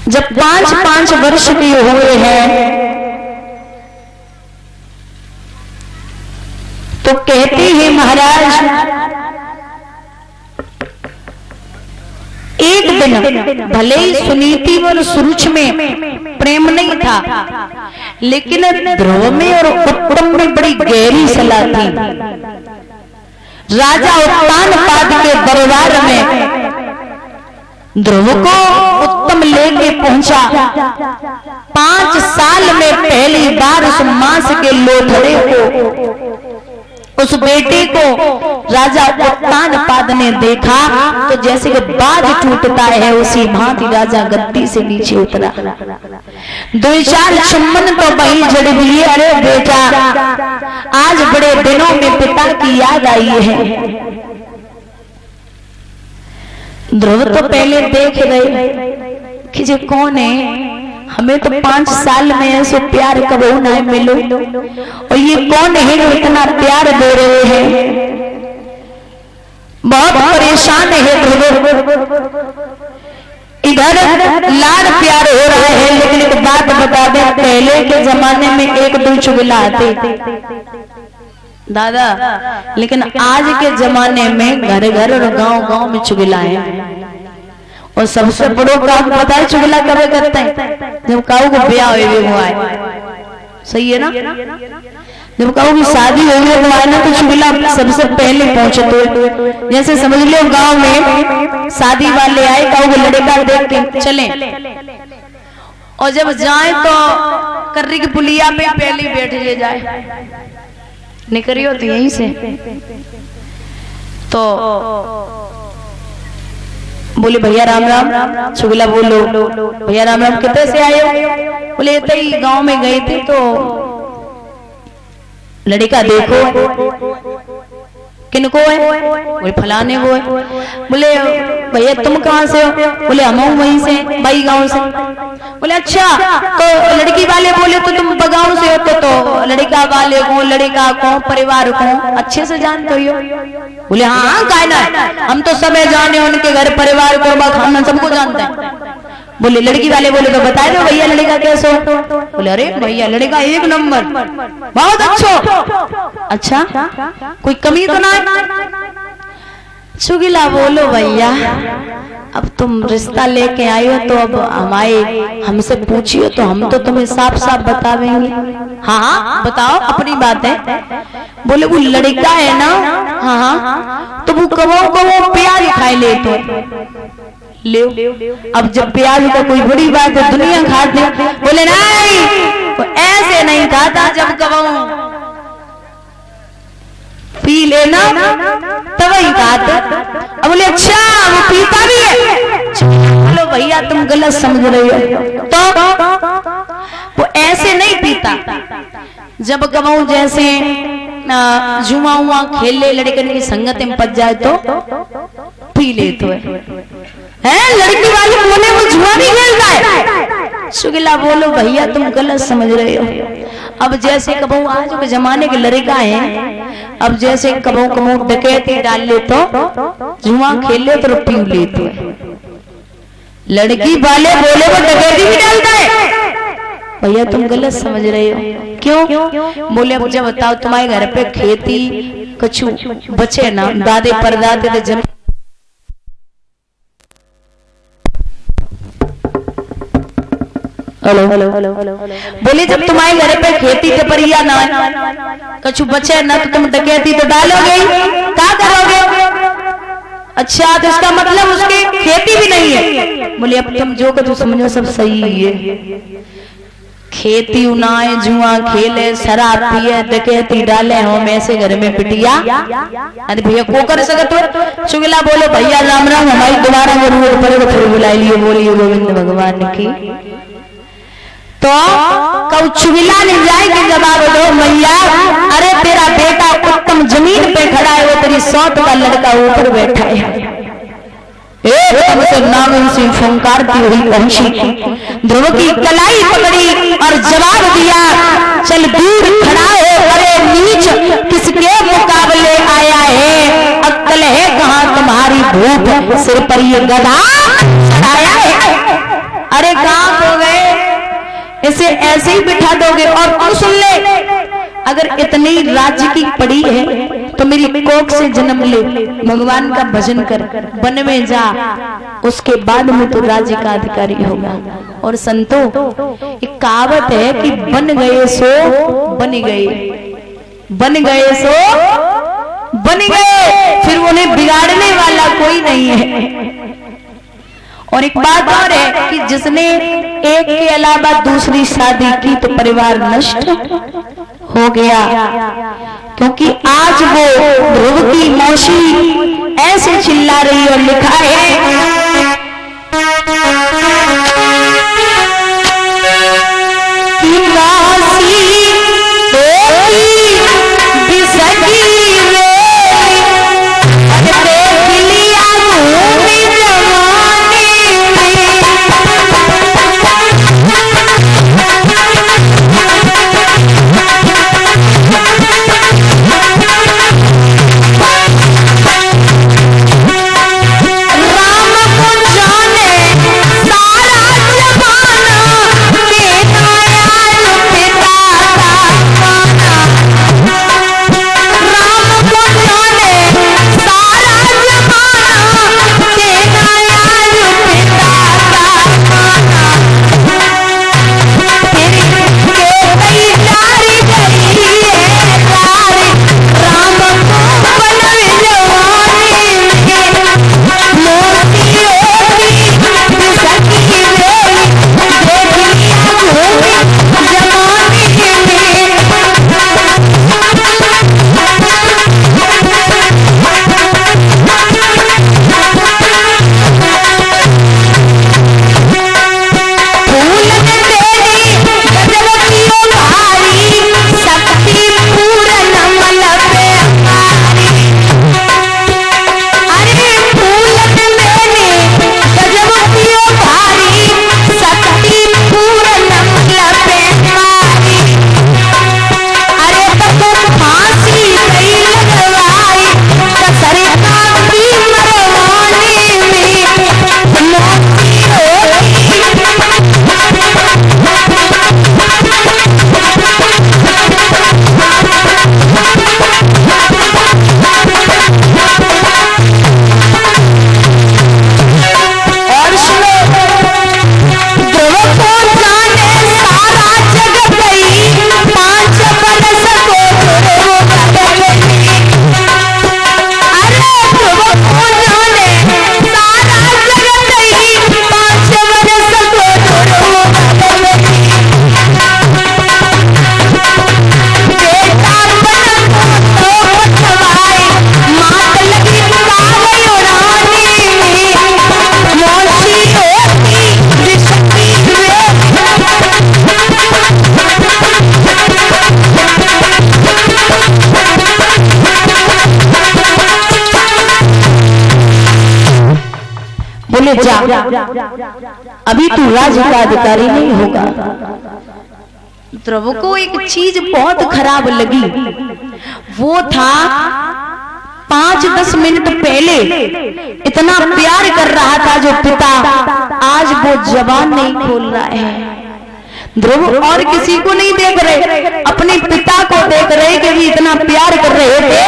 जब 5-5 वर्ष के हुए हैं तो कहते हैं महाराज एक दिन भले ही सुनीति और सुरुच में प्रेम नहीं था, लेकिन ध्रुव में और उत्तम में बड़ी गहरी सलाह थी। राजा उत्तानपाद के दरबार में ध्रुव को उत्तम लेके पहुंचा। 5 साल में पहली बार उस मांस के लोथड़े को, उस बेटे को राजा उत्तानपाद ने देखा तो जैसे कि बाज टूटता है उसी भांति राजा गद्दी से नीचे उतरा। 2-4 चुम्बन तो वही जड़ दिए। अरे बेटा, आज बड़े दिनों में पिता की याद आई है। ध्रुव तो पहले देख रहे कि ये कौन है, हमें तो 5 साल में ऐसे प्यार कबो ना मिलो, और ये कौन है जो इतना प्यार दे रहे हैं। बहुत परेशान है ध्रुव। इधर लाड प्यार हो रहा है, लेकिन एक बात बता दें, पहले के जमाने में 1-2 चुगला आते दादा, लेकिन आज के जमाने में घर घर और गांव गांव में चुगला है। और सबसे बड़ो काम पता है चुगला कब करते हैं? जब काऊ को ब्याह हुआ है, सही है ना? जब काऊ की शादी हुई है ना तो चुगला सबसे पहले पहुंचे। तो जैसे समझ लो गांव में शादी वाले आए, काऊ को लड़का देख के चले, और जब जाए तो कर्री की पुलिया पे पहले बैठ ले जाए, निकली होती यहीं से। तो बोले भैया राम राम। चुगला बोलो भैया राम राम, कितने से आए हो? बोले इतने ही गांव में गए थे तो लड़का देखो। किनको है? बोले फलाने को है। बोले भैया तुम कहाँ से हो? बोले हम वहीं से, भाई गांव से। बोले अच्छा, तो लड़की वाले बोले तो तुम बगांव से होते, तो लड़का वाले को, लड़का को, परिवार को अच्छे से जानते हो? बोले हाँ, काहे ना, हम तो सब जाने, उनके घर परिवार को, खाना सबको जानते हैं। बोले लड़की वाले बोले तो बता दो भैया लड़का कैसे हो? बोले अरे भैया लड़का 1 नंबर, बहुत अच्छा, कोई कमी तो ना? चुगला बोलो भैया, अब तुम रिश्ता लेके आई हो तो अब हमसे पूछियो तो हम तो तुम्हें साफ साफ बतावेंगे। हाँ बताओ, अपनी बात है। बोले वो लड़का है ना, हाँ, तो वो कबो प्याज खाए ले तो ले। अब जब प्याज का कोई बड़ी बात है, दुनिया खाते। बोले नहीं, वो ऐसे नहीं खाता, जब कबो पी लेना तब ही खाते। अब बोले अच्छा, वो पीता भी है? बोलो भैया तुम गलत समझ रहे हो, तो वो ऐसे नहीं पीता। जब कबो जैसे जुआ हुआ खेले, लड़कन की संगत में पच जाए तो पी ले तो है। लड़की वाले बोले वो जुआ भी खेलता है। चुगला बोलो भैया तुम गलत समझ रहे हो। अब जैसे कबो आज के जमाने के लड़का है, अब जैसे कबो डकैती डाल ले तो जुआ खेल ले तो पी ले तो लड़की वाले बोले वो डकैती भी डालता है। भैया तुम गलत समझ रहे हो। क्यों? बोले मुझे बताओ, तुम्हारे घर पे खेती कछु बचे ना, दादे परदादे तो जम। हेलो बोले जब तुम्हारे घर पे खेती टपरिया ना कछु बचे ना तो तुम डकैती तो डालोगे, क्या करोगे? अच्छा, तो इसका मतलब उसकी खेती भी नहीं है। बोले अब तुम जो कुछ समझो सब सही है। खेती उनाए, जुआ खेले, शराब पिए, डकैती डाले, हम ऐसे घर में पिटिया। अरे भैया को कर सकते हो? चुगला बोलो भैया राम राम, हमारी दोबारा जरूरत पड़े तो फिर बुला लिए। बोलिए गोविंद भगवान की। तो कौ चुगला नहीं जाए कि जवाब दो मैया, अरे तेरा बेटा उत्तम जमीन पे खड़ा है, वो तेरी सौत का लड़का ऊपर बैठा है। एकदम से नागन सिंह फंकारती हुई पहुंची, ध्रुव की कलाई पकड़ी और जवाब दिया, चल दूर खड़ा हो, अरे नीच किसके मुकाबले आया है? अक्ल है कहाँ तुम्हारी भूत, सिर पर ये गधा आया है? अरे कहाँ इसे ऐसे ही बिठा दोगे और तुम सुन ले, अगर इतनी राज्य की पड़ी है तो मेरी कोख से जन्म ले, भगवान का भजन कर, वन में जा, उसके बाद में तो राज्य का अधिकारी होगा। और संतो, एक कहावत है कि बन गए सो बन गए, बन गए सो बन गए, फिर उन्हें बिगाड़ने वाला कोई नहीं है। और एक बात और है कि जिसने एक के अलावा दूसरी शादी की तो परिवार नष्ट हो गया, क्योंकि आज वो ध्रुव की मौसी ऐसे चिल्ला रही और लिखा है कि मौसी जा, अभी तू राज्य का अधिकारी नहीं होगा। ध्रुव को एक चीज बहुत खराब लगी, वो था 5-10 मिनट पहले इतना प्यार कर रहा था जो पिता, आज वो जबान नहीं खोल रहा है। ध्रुव और किसी को नहीं देख रहे, अपने पिता को देख रहे कि भी इतना प्यार कर रहे थे,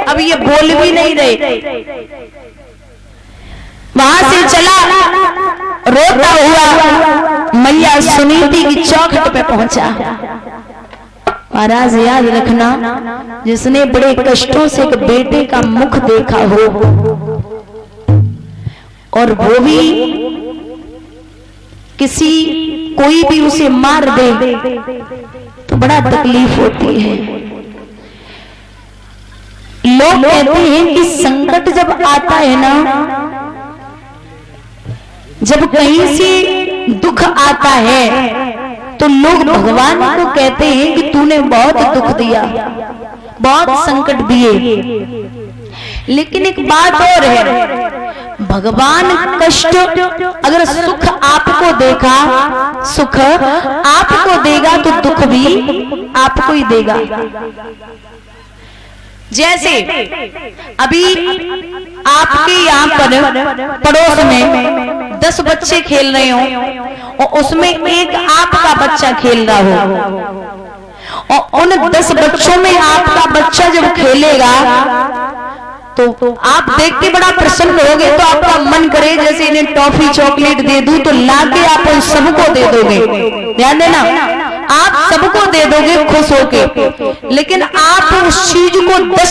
अब ये बोल भी नहीं रहे। वहां से चला रोता हुआ मैया सुनीति की चौखट पे पहुंचा। महाराज याद रखना, जिसने बड़े कष्टों से एक बेटे का मुख देखा हो और वो भी किसी कोई भी उसे मार दे तो बड़ा तकलीफ होती है। लोग कहते हैं कि संकट जब आता है ना, जब कहीं से दुख आता है तो लोग भगवान को कहते हैं कि तूने बहुत दुख दिया, बहुत संकट दिए। लेकिन एक बात और है, भगवान कष्ट, अगर सुख आपको देखा, सुख आपको देगा तो दुख भी आपको ही देगा। जैसे अभी आपके यहाँ पर पड़ोस में 10 बच्चे खेल रहे हो और उसमें एक आपका बच्चा खेल रहा हो, और उन 10 बच्चों में आपका बच्चा जब खेलेगा तो आप देख के बड़ा प्रसन्न होगे, तो आपका मन करे जैसे इन्हें टॉफी चॉकलेट दे दूं, तो लाके आप उन सबको दे दोगे। ध्यान देना, आप सबको दे दोगे खुश होके, लेकिन आप उस चीज को 10